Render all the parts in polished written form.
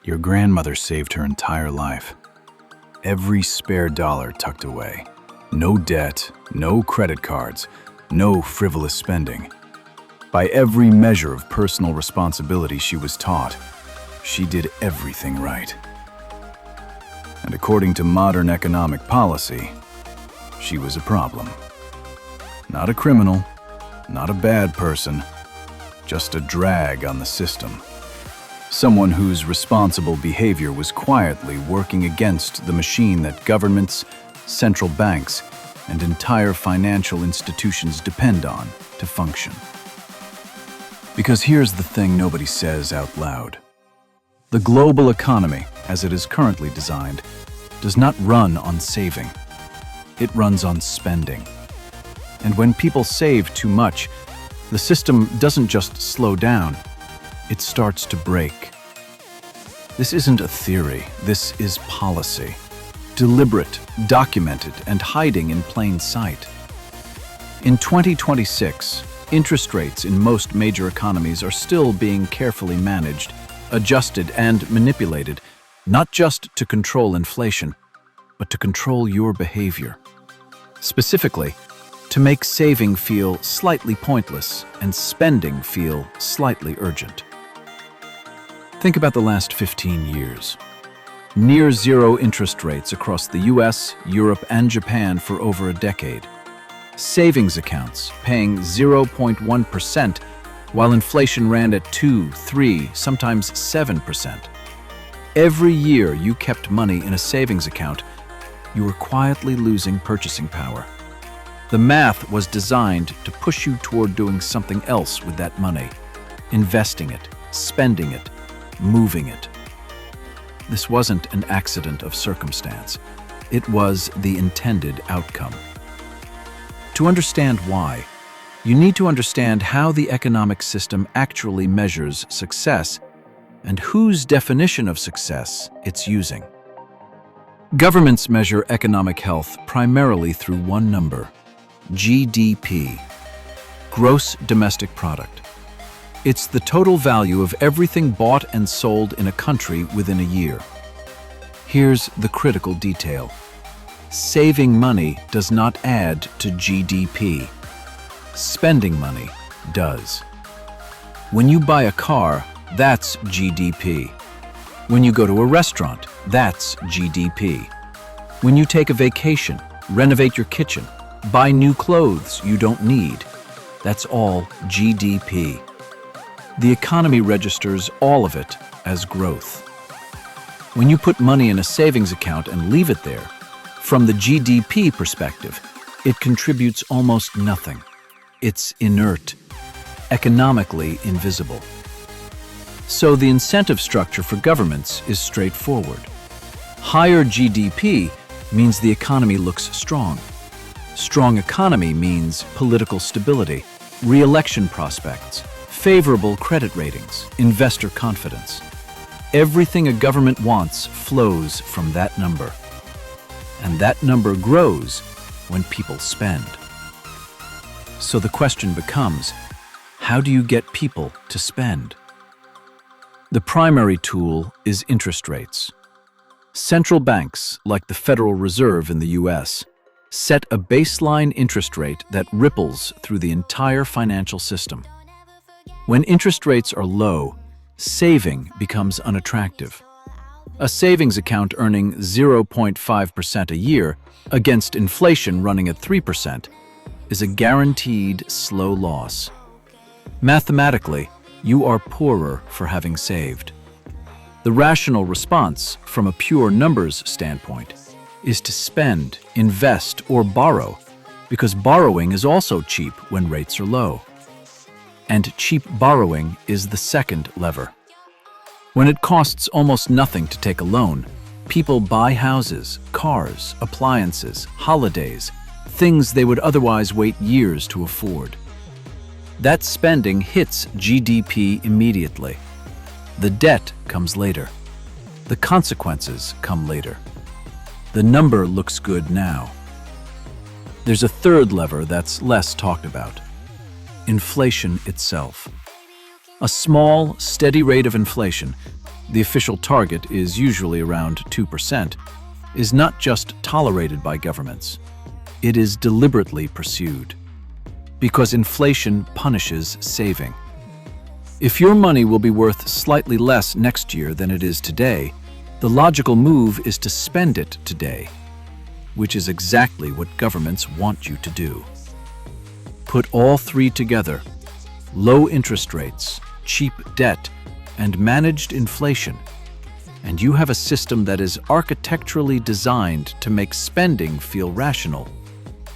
Your grandmother saved her entire life. Every spare dollar tucked away. No debt, no credit cards, no frivolous spending. By every measure of personal responsibility she was taught, she did everything right. And according to modern economic policy, she was a problem. Not a criminal, not a bad person, just a drag on the system. Someone whose responsible behavior was quietly working against the machine that governments, central banks, and entire financial institutions depend on to function. Because here's the thing nobody says out loud. The global economy, as it is currently designed, does not run on saving. It runs on spending. And when people save too much, the system doesn't just slow down, it starts to break. This isn't a theory, this is policy. Deliberate, documented, and hiding in plain sight. In 2026, interest rates in most major economies are still being carefully managed, adjusted, and manipulated, not just to control inflation, but to control your behavior. Specifically, to make saving feel slightly pointless and spending feel slightly urgent. Think about the last 15 years. Near zero interest rates across the US, Europe, and Japan for over a decade. Savings accounts paying 0.1% while inflation ran at 2, 3, sometimes 7%. Every year you kept money in a savings account, you were quietly losing purchasing power. The math was designed to push you toward doing something else with that money, investing it, spending it, moving it. This wasn't an accident of circumstance. It was the intended outcome. To understand why, you need to understand how the economic system actually measures success and whose definition of success it's using. Governments measure economic health primarily through one number: GDP, Gross Domestic Product. It's the total value of everything bought and sold in a country within a year. Here's the critical detail. Saving money does not add to GDP. Spending money does. When you buy a car, that's GDP. When you go to a restaurant, that's GDP. When you take a vacation, renovate your kitchen, buy new clothes you don't need, that's all GDP. The economy registers all of it as growth. When you put money in a savings account and leave it there, from the GDP perspective, it contributes almost nothing. It's inert, economically invisible. So the incentive structure for governments is straightforward. Higher GDP means the economy looks strong. Strong economy means political stability, re-election prospects, favorable credit ratings, investor confidence. Everything a government wants flows from that number. And that number grows when people spend. So the question becomes, how do you get people to spend? The primary tool is interest rates. Central banks, like the Federal Reserve in the US, set a baseline interest rate that ripples through the entire financial system. When interest rates are low, saving becomes unattractive. A savings account earning 0.5% a year against inflation running at 3% is a guaranteed slow loss. Mathematically, you are poorer for having saved. The rational response, from a pure numbers standpoint, is to spend, invest, or borrow, because borrowing is also cheap when rates are low. And cheap borrowing is the second lever. When it costs almost nothing to take a loan, people buy houses, cars, appliances, holidays, things they would otherwise wait years to afford. That spending hits GDP immediately. The debt comes later. The consequences come later. The number looks good now. There's a third lever that's less talked about: inflation itself. A small, steady rate of inflation, the official target is usually around 2%, is not just tolerated by governments. It is deliberately pursued. Because inflation punishes saving. If your money will be worth slightly less next year than it is today, the logical move is to spend it today, which is exactly what governments want you to do. Put all three together: low interest rates, cheap debt, and managed inflation, and you have a system that is architecturally designed to make spending feel rational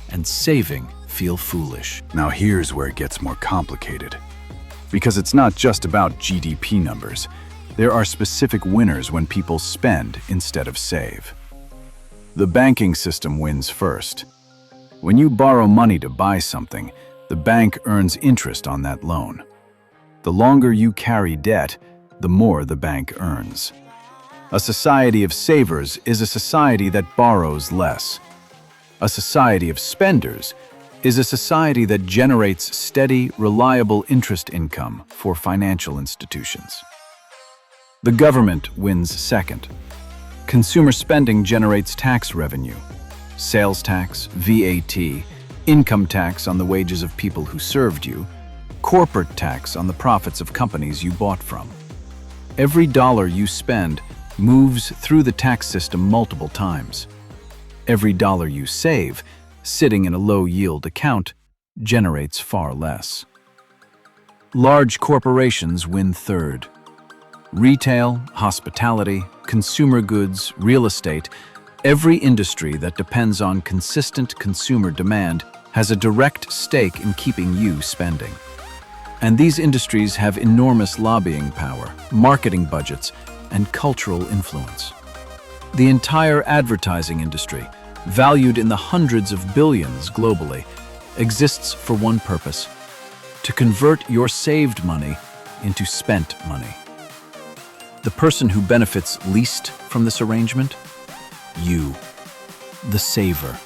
and saving feel foolish. Now here's where it gets more complicated. Because it's not just about GDP numbers. There are specific winners when people spend instead of save. The banking system wins first. When you borrow money to buy something, the bank earns interest on that loan. The longer you carry debt, the more the bank earns. A society of savers is a society that borrows less. A society of spenders is a society that generates steady, reliable interest income for financial institutions. The government wins second. Consumer spending generates tax revenue, sales tax, VAT, income tax on the wages of people who served you, corporate tax on the profits of companies you bought from. Every dollar you spend moves through the tax system multiple times. Every dollar you save, sitting in a low-yield account, generates far less. Large corporations win third. Retail, hospitality, consumer goods, real estate, every industry that depends on consistent consumer demand has a direct stake in keeping you spending. And these industries have enormous lobbying power, marketing budgets, and cultural influence. The entire advertising industry, valued in the hundreds of billions globally, exists for one purpose: to convert your saved money into spent money. The person who benefits least from this arrangement? You, the saver.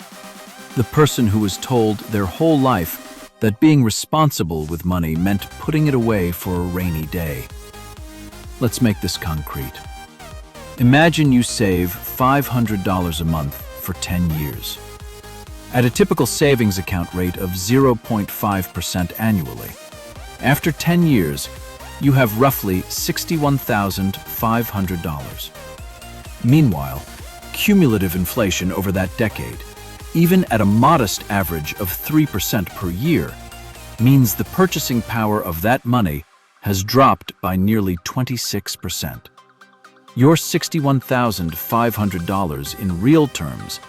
The person who was told their whole life that being responsible with money meant putting it away for a rainy day. Let's make this concrete. Imagine you save $500 a month for 10 years. At a typical savings account rate of 0.5% annually. After 10 years, you have roughly $61,500. Meanwhile, cumulative inflation over that decade, even at a modest average of 3% per year, means the purchasing power of that money has dropped by nearly 26%. Your $61,500 in real terms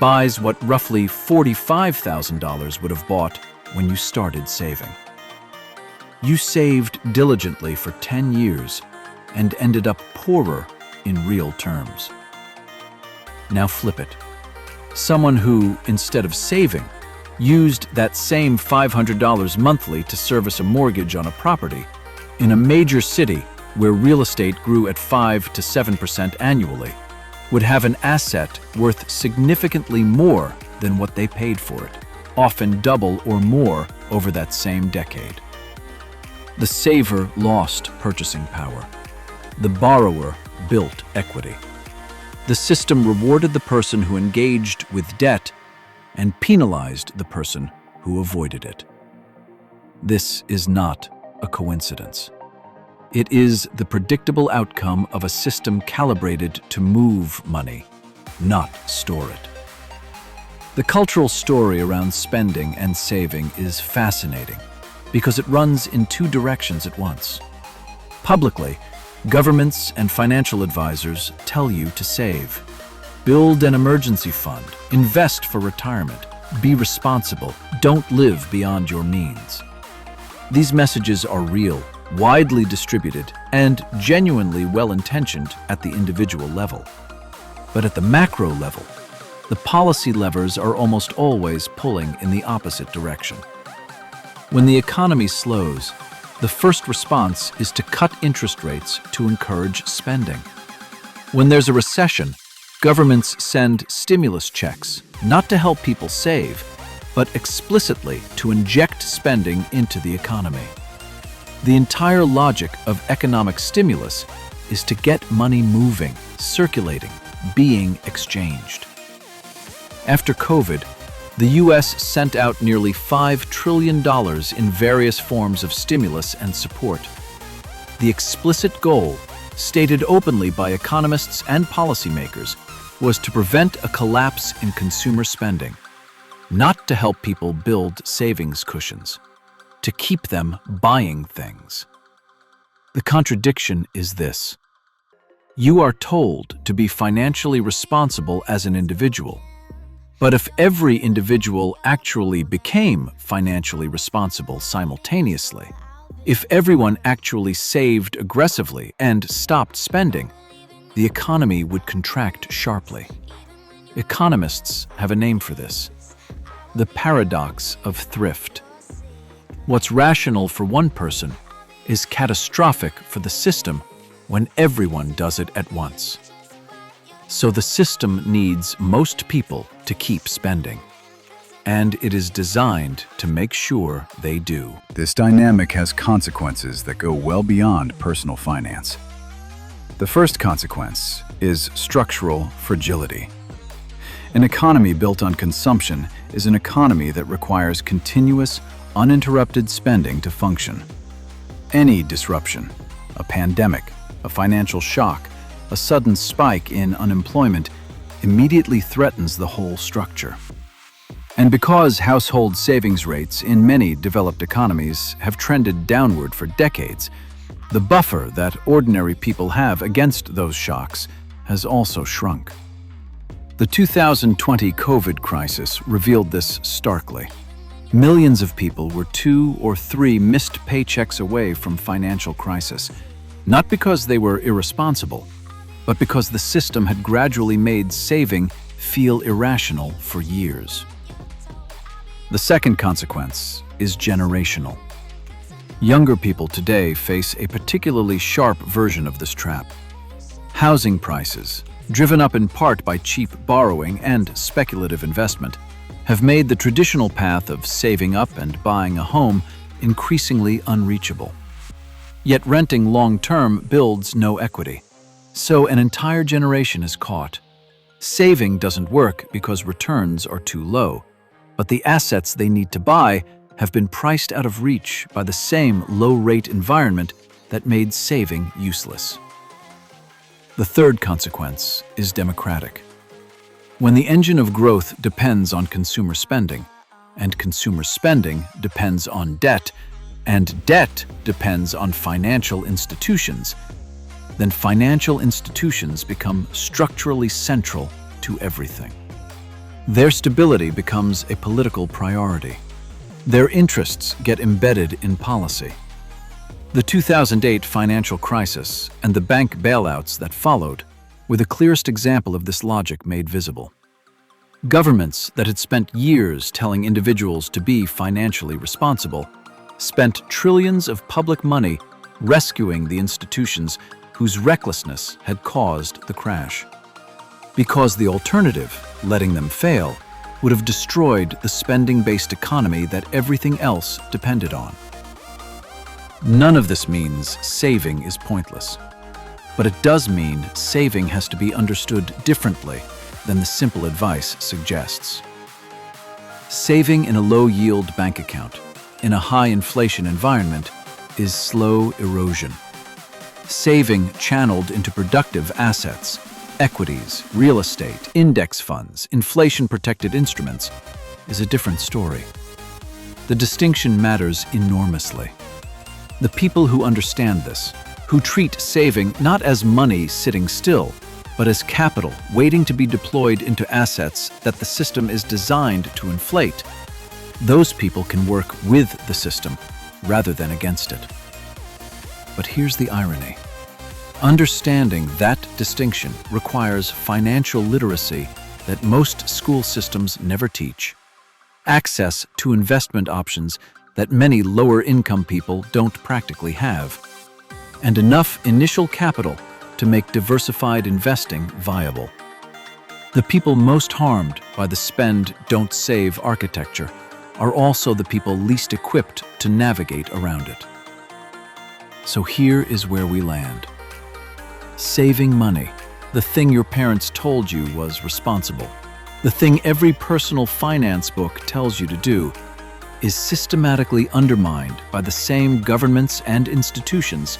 buys what roughly $45,000 would have bought when you started saving. You saved diligently for 10 years and ended up poorer in real terms. Now flip it. Someone who, instead of saving, used that same $500 monthly to service a mortgage on a property in a major city where real estate grew at 5 to 7% annually, would have an asset worth significantly more than what they paid for it, often double or more over that same decade. The saver lost purchasing power. The borrower built equity. The system rewarded the person who engaged with debt and penalized the person who avoided it. This is not a coincidence. It is the predictable outcome of a system calibrated to move money, not store it. The cultural story around spending and saving is fascinating because it runs in two directions at once. Publicly, governments and financial advisors tell you to save. Build an emergency fund, invest for retirement, be responsible, don't live beyond your means. These messages are real, widely distributed, and genuinely well-intentioned at the individual level. But at the macro level, the policy levers are almost always pulling in the opposite direction. When the economy slows, the first response is to cut interest rates to encourage spending. When there's a recession, governments send stimulus checks, not to help people save, but explicitly to inject spending into the economy. The entire logic of economic stimulus is to get money moving, circulating, being exchanged. After COVID, the U.S. sent out nearly $5 trillion in various forms of stimulus and support. The explicit goal, stated openly by economists and policymakers, was to prevent a collapse in consumer spending, not to help people build savings cushions, to keep them buying things. The contradiction is this: you are told to be financially responsible as an individual, but if every individual actually became financially responsible simultaneously, if everyone actually saved aggressively and stopped spending, the economy would contract sharply. Economists have a name for this: the paradox of thrift. What's rational for one person is catastrophic for the system when everyone does it at once. So the system needs most people to keep spending, and it is designed to make sure they do. This dynamic has consequences that go well beyond personal finance. The first consequence is structural fragility. An economy built on consumption is an economy that requires continuous, uninterrupted spending to function. Any disruption, a pandemic, a financial shock, a sudden spike in unemployment, immediately threatens the whole structure. And because household savings rates in many developed economies have trended downward for decades, the buffer that ordinary people have against those shocks has also shrunk. The 2020 COVID crisis revealed this starkly. Millions of people were 2 or 3 missed paychecks away from financial crisis, not because they were irresponsible, but because the system had gradually made saving feel irrational for years. The second consequence is generational. Younger people today face a particularly sharp version of this trap. Housing prices, driven up in part by cheap borrowing and speculative investment, have made the traditional path of saving up and buying a home increasingly unreachable. Yet renting long-term builds no equity, so an entire generation is caught. Saving doesn't work because returns are too low, but the assets they need to buy have been priced out of reach by the same low-rate environment that made saving useless. The third consequence is democratic. When the engine of growth depends on consumer spending, and consumer spending depends on debt, and debt depends on financial institutions, then financial institutions become structurally central to everything. Their stability becomes a political priority. Their interests get embedded in policy. The 2008 financial crisis and the bank bailouts that followed were the clearest example of this logic made visible. Governments that had spent years telling individuals to be financially responsible spent trillions of public money rescuing the institutions whose recklessness had caused the crash. Because the alternative, letting them fail, would have destroyed the spending-based economy that everything else depended on. None of this means saving is pointless, but it does mean saving has to be understood differently than the simple advice suggests. Saving in a low-yield bank account, in a high-inflation environment, is slow erosion. Saving channeled into productive assets, equities, real estate, index funds, inflation-protected instruments, is a different story. The distinction matters enormously. The people who understand this, who treat saving not as money sitting still, but as capital waiting to be deployed into assets that the system is designed to inflate, those people can work with the system rather than against it. But here's the irony. Understanding that distinction requires financial literacy that most school systems never teach, access to investment options that many lower-income people don't practically have, and enough initial capital to make diversified investing viable. The people most harmed by the spend-don't-save architecture are also the people least equipped to navigate around it. So here is where we land. Saving money, the thing your parents told you was responsible, the thing every personal finance book tells you to do, is systematically undermined by the same governments and institutions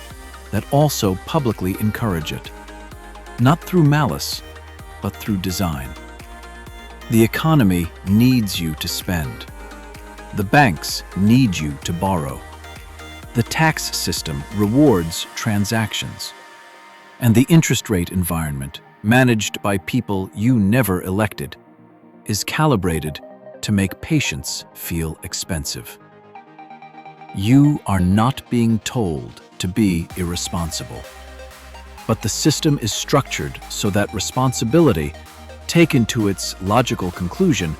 that also publicly encourage it. Not through malice, but through design. The economy needs you to spend. The banks need you to borrow. The tax system rewards transactions. And the interest rate environment, managed by people you never elected, is calibrated to make patience feel expensive. You are not being told to be irresponsible. But the system is structured so that responsibility, taken to its logical conclusion,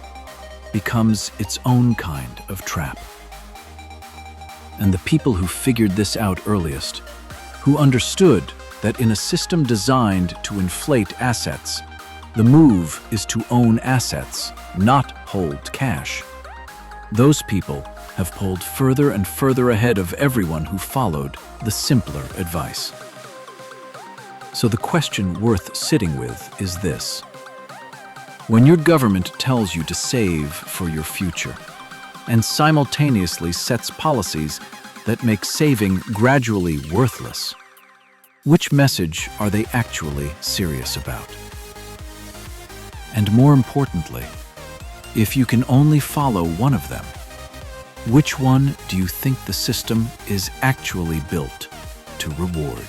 becomes its own kind of trap. And the people who figured this out earliest, who understood that in a system designed to inflate assets, the move is to own assets, not hold cash. Those people have pulled further and further ahead of everyone who followed the simpler advice. So the question worth sitting with is this. When your government tells you to save for your future and simultaneously sets policies that make saving gradually worthless, which message are they actually serious about? And more importantly, if you can only follow one of them, which one do you think the system is actually built to reward?